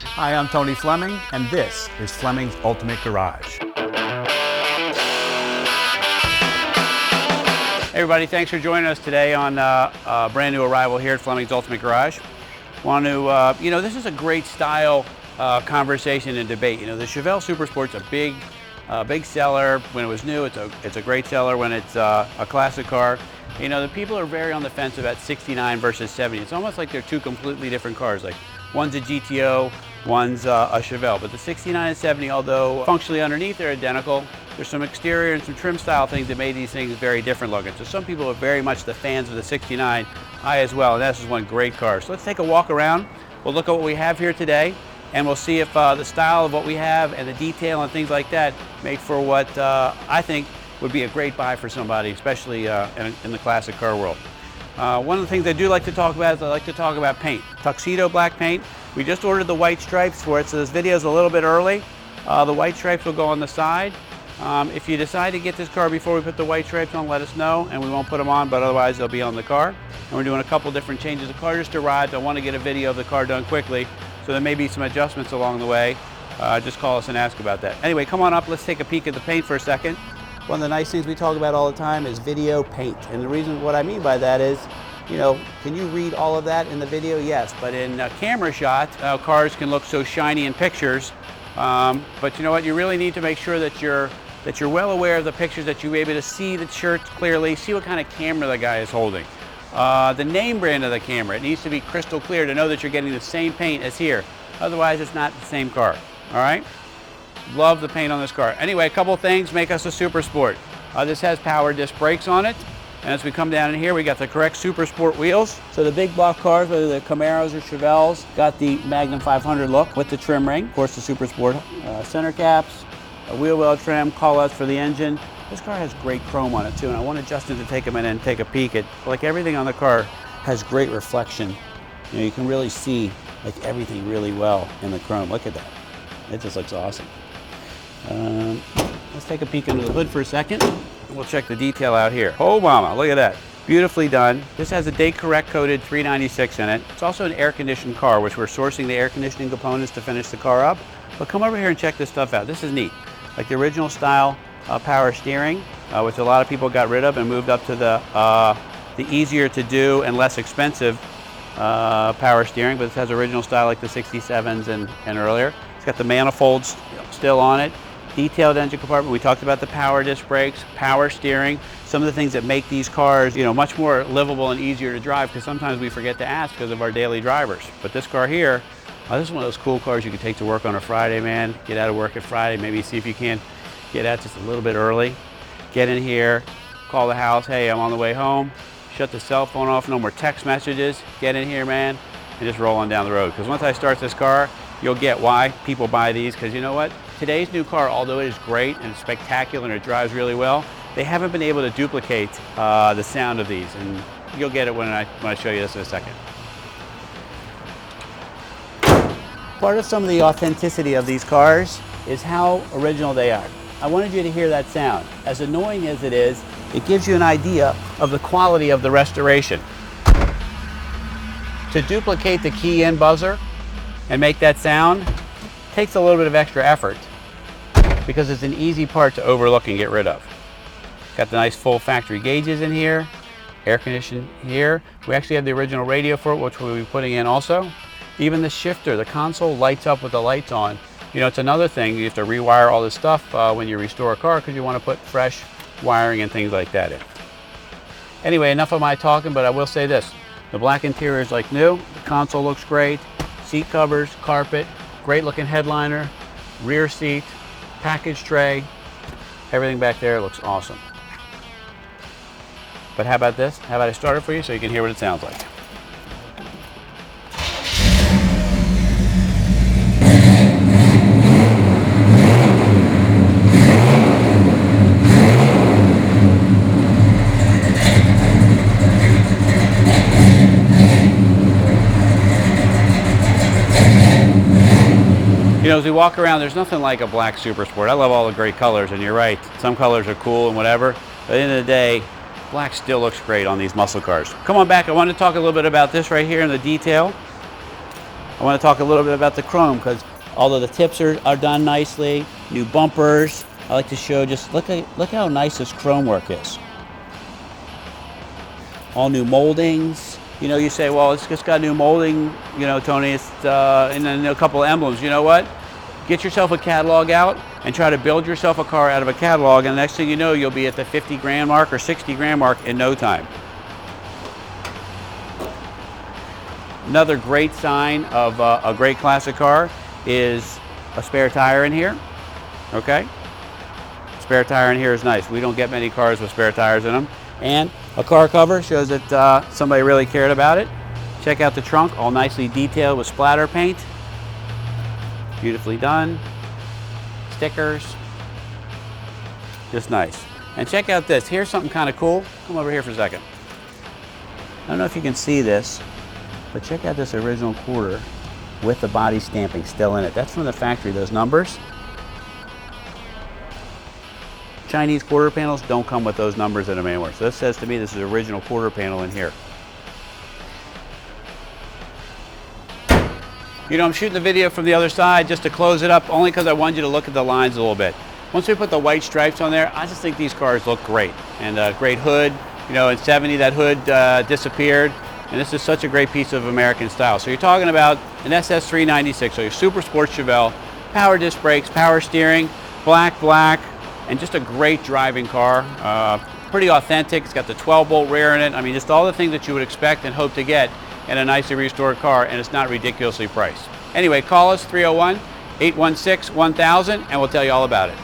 Hi, I'm Tony Fleming, and this is Fleming's Ultimate Garage. Hey everybody, thanks for joining us today on a brand new arrival here at Fleming's Ultimate Garage. Want to, this is a great style conversation and debate. You know, the Chevelle Super Sport's a big seller when it was new. It's a great seller when it's a classic car. You know, the people are very on the fence about 69 versus 70. It's almost like they're two completely different cars. Like one's a GTO, one's a Chevelle. But the 69 and 70, although functionally underneath they're identical, there's some exterior and some trim style things that made these things very different looking. So some people are very much the fans of the 69. I as well, and this is one great car. So let's take a walk around. We'll look at what we have here today, and we'll see if the style of what we have and the detail and things like that make for what I think would be a great buy for somebody, especially in the classic car world. One of the things I do like to talk about is I like to talk about paint. Tuxedo black paint. We just ordered the white stripes for it, so this video is a little bit early. The white stripes will go on the side. If you decide to get this car before we put the white stripes on, let us know, and we won't put them on, but otherwise they'll be on the car. And we're doing a couple different changes. The car just arrived. I want to get a video of the car done quickly, so there may be some adjustments along the way. Just call us and ask about that. Anyway, come on up. Let's take a peek at the paint for a second. One of the nice things we talk about all the time is video paint. And the reason what I mean by that is, you know, can you read all of that in the video? Yes, but in a camera shot, cars can look so shiny in pictures. But you know what? You really need to make sure that you're well aware of the pictures, that you're able to see the shirt clearly, see what kind of camera the guy is holding. The name brand of the camera, it needs to be crystal clear to know that you're getting the same paint as here. Otherwise, it's not the same car, all right? Love the paint on this car. Anyway, a couple things make us a Super Sport. This has power disc brakes on it. And as we come down in here, we got the correct Super Sport wheels. So the big block cars, whether they're Camaros or Chevelles, got the Magnum 500 look with the trim ring. Of course, the Super Sport center caps, a wheel well trim, call-outs for the engine. This car has great chrome on it too, and I wanted Justin to take a minute and take a peek at, like everything on the car has great reflection. You know, you can really see like everything really well in the chrome. Look at that. It just looks awesome. Let's take a peek under the hood for a second. We'll check the detail out here. Oh mama, look at that. Beautifully done. This has a date correct coded 396 in it. It's also an air conditioned car, which we're sourcing the air conditioning components to finish the car up. But come over here and check this stuff out. This is neat. Like the original style power steering, which a lot of people got rid of and moved up to the easier to do and less expensive power steering, but it has original style like the 67s and earlier. It's got the manifolds still on it. Detailed engine compartment. We talked about the power disc brakes, power steering, some of the things that make these cars, you know, much more livable and easier to drive, because sometimes we forget to ask because of our daily drivers. But this car here, this is one of those cool cars you can take to work on a Friday, man. Get out of work at Friday, maybe see if you can get out just a little bit early. Get in here, call the house, hey, I'm on the way home. Shut the cell phone off, no more text messages. Get in here, man, and just roll on down the road. Because once I start this car, you'll get why people buy these, because you know what? Today's new car, although it is great and spectacular and it drives really well, they haven't been able to duplicate the sound of these, and you'll get it when I show you this in a second. Part of some of the authenticity of these cars is how original they are. I wanted you to hear that sound. As annoying as it is, it gives you an idea of the quality of the restoration. To duplicate the key-in buzzer and make that sound takes a little bit of extra effort, because it's an easy part to overlook and get rid of. Got the nice full factory gauges in here, air conditioning here. We actually have the original radio for it, which we'll be putting in also. Even the shifter, the console lights up with the lights on. You know, it's another thing, you have to rewire all this stuff when you restore a car, because you want to put fresh wiring and things like that in. Anyway, enough of my talking, but I will say this. The black interior is like new, the console looks great, seat covers, carpet, great looking headliner, rear seat, package tray, everything back there looks awesome. But how about this? How about I start it for you so you can hear what it sounds like? You know, as we walk around, there's nothing like a black Super Sport. I love all the great colors, and you're right, some colors are cool and whatever, but at the end of the day, black still looks great on these muscle cars. Come on back, I want to talk a little bit about this right here in the detail. I want to talk a little bit about the chrome, because although the tips are done nicely, new bumpers, I like to show just look how nice this chrome work is. All new moldings. You know, you say, well, it's just got new molding, you know, Tony, it's, and then a couple of emblems. You know what? Get yourself a catalog out and try to build yourself a car out of a catalog, and the next thing you know, you'll be at the 50 grand mark or 60 grand mark in no time. Another great sign of a great classic car is a spare tire in here, okay? Spare tire in here is nice. We don't get many cars with spare tires in them. And a car cover shows that somebody really cared about it. Check out the trunk, all nicely detailed with splatter paint. Beautifully done. Stickers. Just nice. And check out this. Here's something kind of cool. Come over here for a second. I don't know if you can see this, but check out this original quarter with the body stamping still in it. That's from the factory, those numbers. Chinese quarter panels don't come with those numbers in them anymore. So this says to me this is original quarter panel in here. You know, I'm shooting the video from the other side just to close it up, only because I wanted you to look at the lines a little bit. Once we put the white stripes on there, I just think these cars look great. And a great hood. You know, in '70 that hood disappeared. And this is such a great piece of American style. So you're talking about an SS 396, so your super sports Chevelle, power disc brakes, power steering, black, and just a great driving car. Pretty authentic. It's got the 12-bolt rear in it. I mean, just all the things that you would expect and hope to get in a nicely restored car, and it's not ridiculously priced. Anyway, call us 301-816-1000 and we'll tell you all about it.